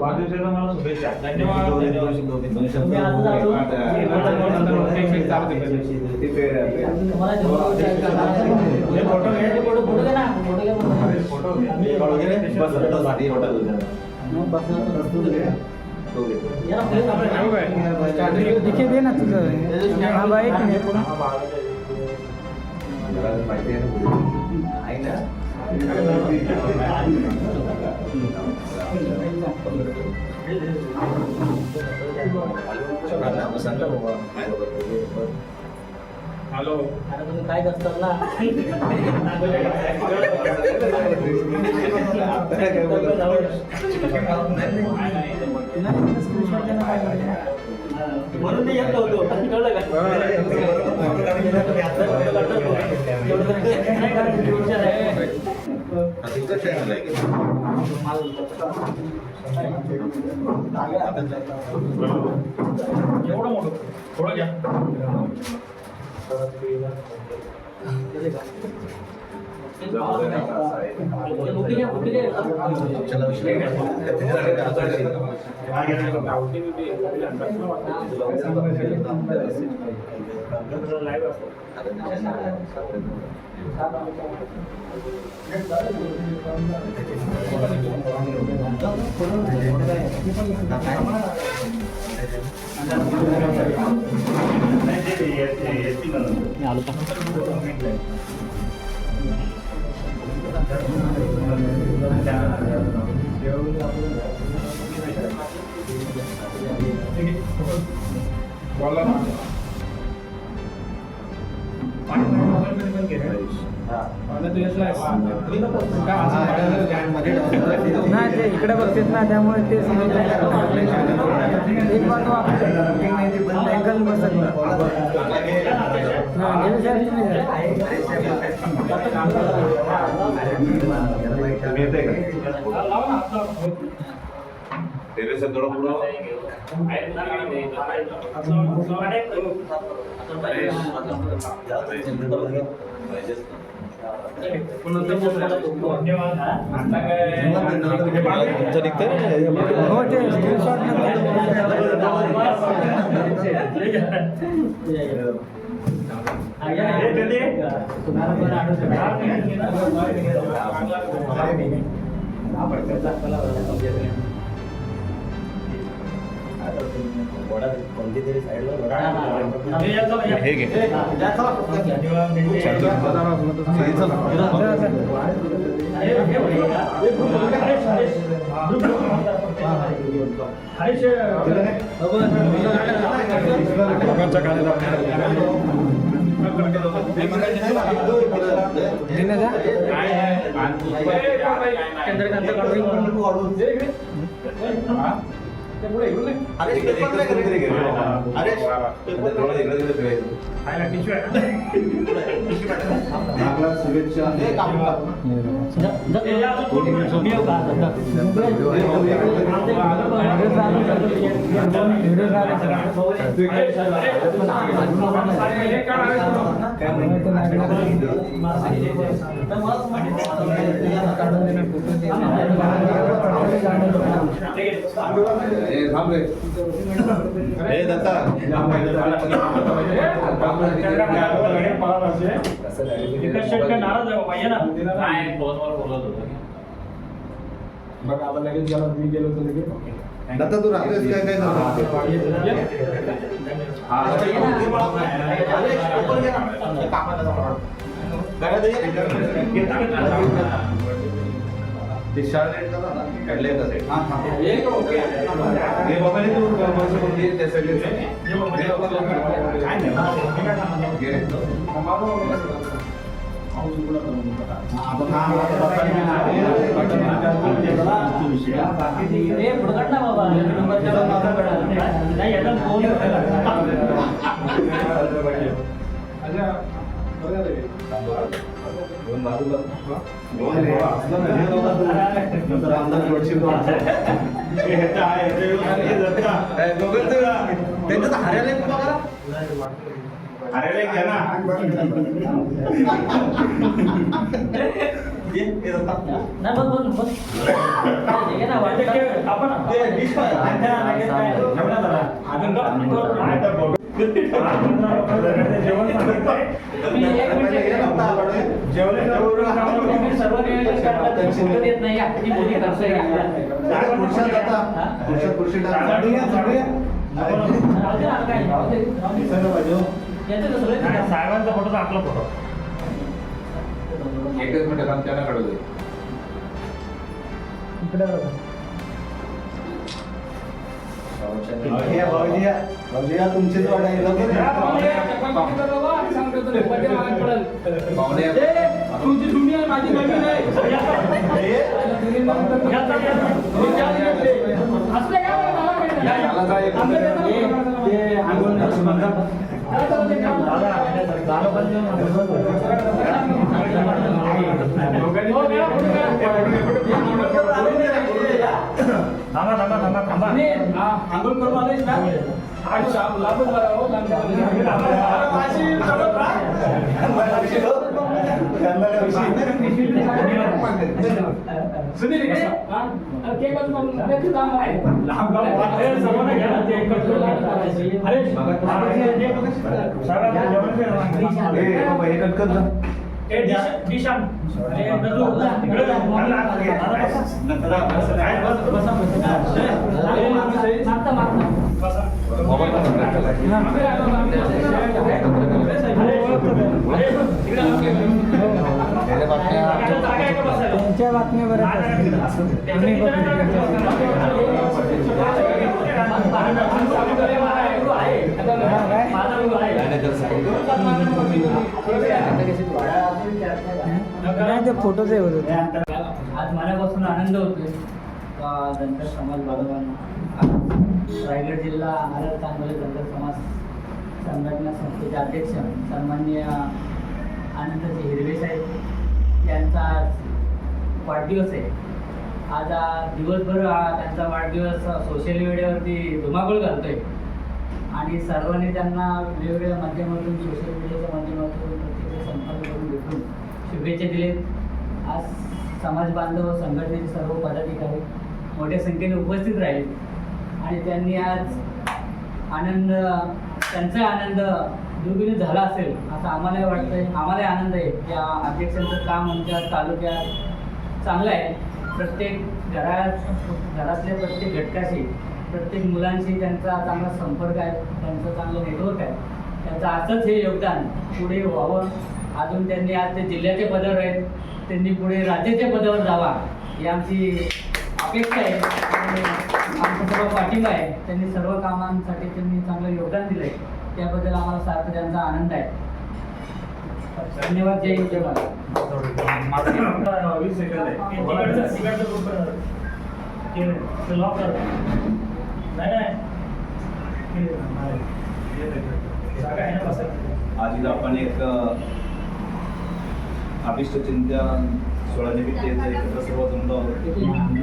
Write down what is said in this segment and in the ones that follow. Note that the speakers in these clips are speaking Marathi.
वाढदिवसाच्या मला शुभेच्छा. धन्यवाद. दिखे दे ना तुझं. हा बाईक हॅलो. अरे तुम्ही काय करतात ना. म्हणून ते येत होतो कळलं का. एवढं मोठं थोडं घ्या. नाही ते इकडे बघतेत ना त्यामुळे ते एक बार अँगल बसत कोणती तरी नाराज आहे पाहिजे ना. बघा आपण लगेच गेलो मी गेलो तर लगेच दत्ता तू राहतोस काय काय दोन बाजूला नंतर आमदार जोडशील त्यांच्यात हारायला घ्या ना नाही बस बस बस हे ना आपण साहेबांचा फोटो तर आपला फोटो एकच मिनिट काम त्यांना काढू दे. इकडे बघा. तुमचीच वाट आहे पाहुणे तुमची जुनी आहे माझी नवीन आहे. आंघोळ करून आलेस ना लागून सुनील त्यांच्या बातम्या बऱ्याच असतात. आम्ही नाही ते फोटोच येत होते. आज मनापासून आनंद होतोय धनगर समाज बांधवांना रायगड जिल्हा आरळ चांगले धनगर समाज संघटना संस्थेचे अध्यक्ष सन्माननीय आनंदजी हिरवे साहेब यांचा आज वाढदिवस आहे. आज दिवसभर त्यांचा वाढदिवस सोशल मीडियावरती धुमाकूळ घालतोय आणि सर्वांनी त्यांना वेगवेगळ्या माध्यमातून सोशल मीडियाच्या माध्यमातून प्रत्येक संपर्क करून भेटून शुभेच्छा दिलेत. आज समाज बांधव संघटनेचे सर्व पदाधिकारी मोठ्या संख्येने उपस्थित राहिले आणि त्यांनी आज आनंद त्यांचा आनंद दुर्बिणी झाला असेल असं आम्हालाही वाटतंय. आम्हालाही आनंद आहे या अध्यक्षांचं काम आमच्या तालुक्यात चांगलं आहे. प्रत्येक घरातल्या प्रत्येक घटकाशी प्रत्येक मुलांशी त्यांचा चांगला संपर्क आहे, त्यांचं चांगलं नेटवर्क आहे. त्यांचं असंच हे योगदान पुढे व्हावं. अजून त्यांनी आज ते जिल्ह्याचे पदावर आहेत, त्यांनी पुढे राज्याच्या पदावर जावा ही आमची अपेक्षा आहे आणि आमचा सर्व पाठिंबा आहे. त्यांनी सर्व कामांसाठी त्यांनी चांगलं योगदान दिलं आहे, त्याबद्दल आम्हाला सारखं त्यांचा आनंद आहे. धन्यवाद. जय हिंद जय महाराष्ट्र. 20 सेकंद आहे. लॉक कर. नाही आज इथं आपण एक अभिष्ट चिंतन सोहळ्यानिमित्त एकत्र सर्व जमलो आहोत.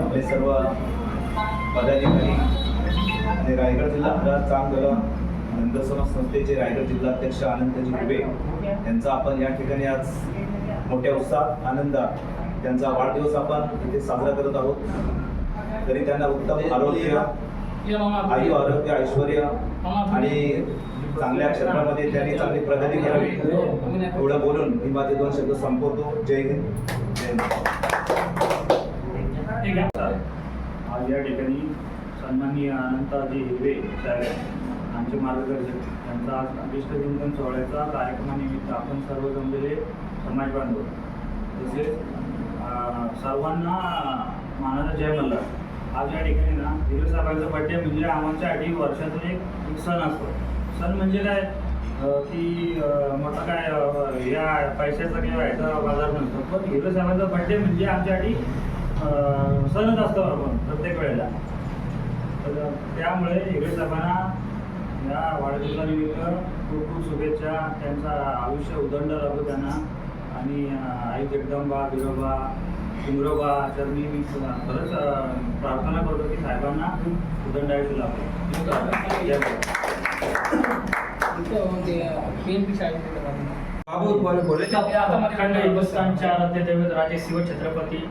आपले सर्व पदाधिकारी आणि रायगड जिल्हा अपराध चांगलं धनगर समाज संस्थेचे रायगड जिल्हाध्यक्ष आनंदजी हिरवे यांचा आपण या ठिकाणी आज मोठ्या उत्साहात आनंदात त्यांचा वाढदिवस आपण इथे साजरा करत आहोत. तरी त्यांना उत्तम आरोग्य, आयु आरोग्य, ऐश्वर आणि चांगल्या क्षेत्रामध्ये त्यांनी चांगली प्रगती करावी एवढं बोलून मी माझे 2 शब्द संपवतो. जय हिंद जय महाराष्ट्र. आज या ठिकाणी सन्माननीय अनंतजी हिरवे साहेब आमचे मार्गदर्शक त्यांचा आज अभिष्ट चिंतन सोहळ्याचा कार्यक्रमानिमित्त आपण सर्व जमलेले समाज बांधव तसेच सर्वांना मानाचा जय मल्हार. आज या ठिकाणी ना हिरवे साहेबांचा बड्डे म्हणजे आमच्यासाठी वर्षातून एक सण असतो. सण म्हणजे काय की मोठा काय या पैशाचा किंवा ह्याचा बाजार नसतो, पण हिरवे साहेबांचा बड्डे म्हणजे आमच्यासाठी सणच असतो आपण प्रत्येक वेळेला. तर त्यामुळे हिरवे साहेबांना या वाढदिवसानिमित्त खूप खूप शुभेच्छा. त्यांचं आयुष्य उदंड लाभो त्यांना. आणि आई जगदंबा, बिरोबा, डुंगरोबा चरणी मी खरंच प्रार्थना करतो की साहेबांना उदंड आयुष्य लाभो. जय भारत. अखंड हिंदुस्थानच्या आराध्य दैवत राजे शिव छत्रपती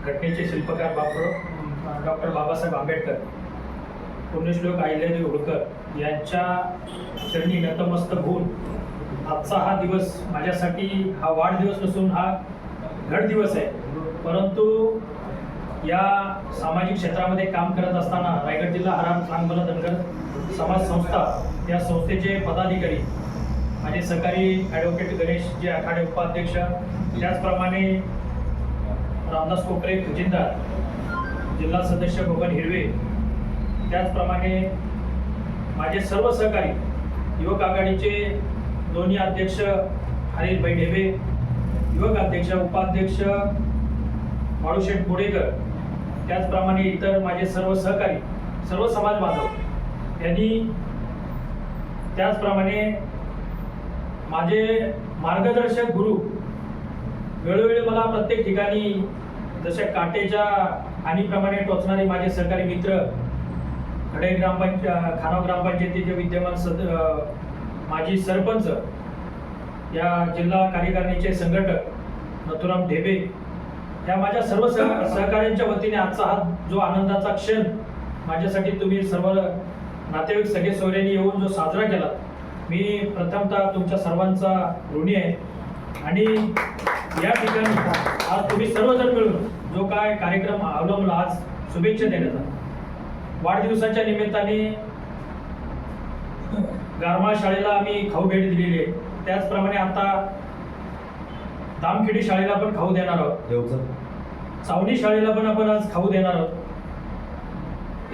घटनेचे शिल्पकार डॉक्टर बाबासाहेब आंबेडकर, पुण्यश्लोक अहिल्यादेवी होळकर यांच्या चरणी नतमस्तक होऊन आजचा हा दिवस माझ्यासाठी हा वाढदिवस नसून हा घट दिवस आहे. परंतु या सामाजिक क्षेत्रामध्ये काम करत असताना रायगड जिल्हा आराम चांगलं धनगर समाज संस्था या संस्थेचे पदाधिकारी, माझे सहकारी ॲडव्होकेट गणेश जे आखाडे उपाध्यक्ष, त्याचप्रमाणे रामदास कोकरे खजिनदार, जिल्हा सदस्य बबन हिरवे, त्याचप्रमाणे माझे सर्व सहकारी युवक आघाडीचे दोन्ही अध्यक्ष हरीशभाई ढेबे, युवक अध्यक्ष उपाध्यक्ष माळूशेठ बोडेकर, त्याचप्रमाणे इतर माझे सर्व सहकारी, सर्व समाज बांधव यांनी, त्याचप्रमाणे माझे मार्गदर्शक गुरु वेळोवेळी मला प्रत्येक ठिकाणी जशा काटेच्या हानीप्रमाणे टोचणारे माझे सहकारी मित्र, खडे खानाव ग्रामपंचायतीचे विद्यमान माजी सरपंच, या जिल्हा कार्यकारिणीचे संघटक नथुराम ढेबे, या माझ्या सर्व सहकाऱ्यांच्या वतीने आजचा हा जो आनंदाचा क्षण माझ्यासाठी तुम्ही सर्व नातेवाईक सगळे सोयऱ्यांनी येऊन जो साजरा केला, मी प्रथमतः तुमच्या सर्वांचा ऋणी आहे. आणि या ठिकाणी आज तुम्ही सर्वजण मिळून जो काय कार्यक्रम अवलंबला, आज शुभेच्छा देण्याचा, वाढदिवसाच्या निमित्ताने गारमाळ शाळेला आम्ही खाऊ भेट दिलेली आहे. त्याचप्रमाणे आता दामखेडी शाळेला पण खाऊ देणार आहोत, चावणी शाळेला पण आपण आज खाऊ देणार आहोत.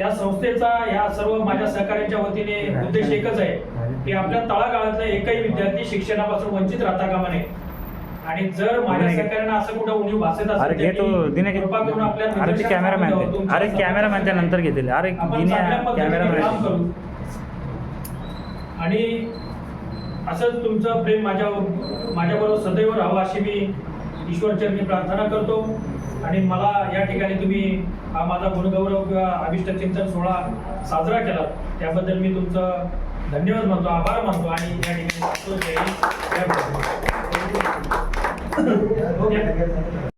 या संस्थेचा या सर्व माझ्या सहकार्यांच्या वतीने उद्देश एकच आहे की आपल्या तळागाळातला एकही विद्यार्थी शिक्षणापासून वंचित राहता कामा नये. आणि जर माझ्या सहकार्यांना असं कुठं उणीव भासत असेल, कृपा करून आपल्या कॅमेरामॅन नंतर घेतील. अरे आपण चांगल्या पद्धतीने काम करू. आणि असंच तुमचं प्रेम माझ्याबरोबर सदैव राहावं अशी मी ईश्वरचरणी प्रार्थना करतो. आणि मला या ठिकाणी तुम्ही हा माझा गुणगौरव किंवा अभिष्ट चिंतन सोहळा साजरा केला त्याबद्दल मी तुमचं धन्यवाद मानतो, आभार मानतो. आणि या ठिकाणी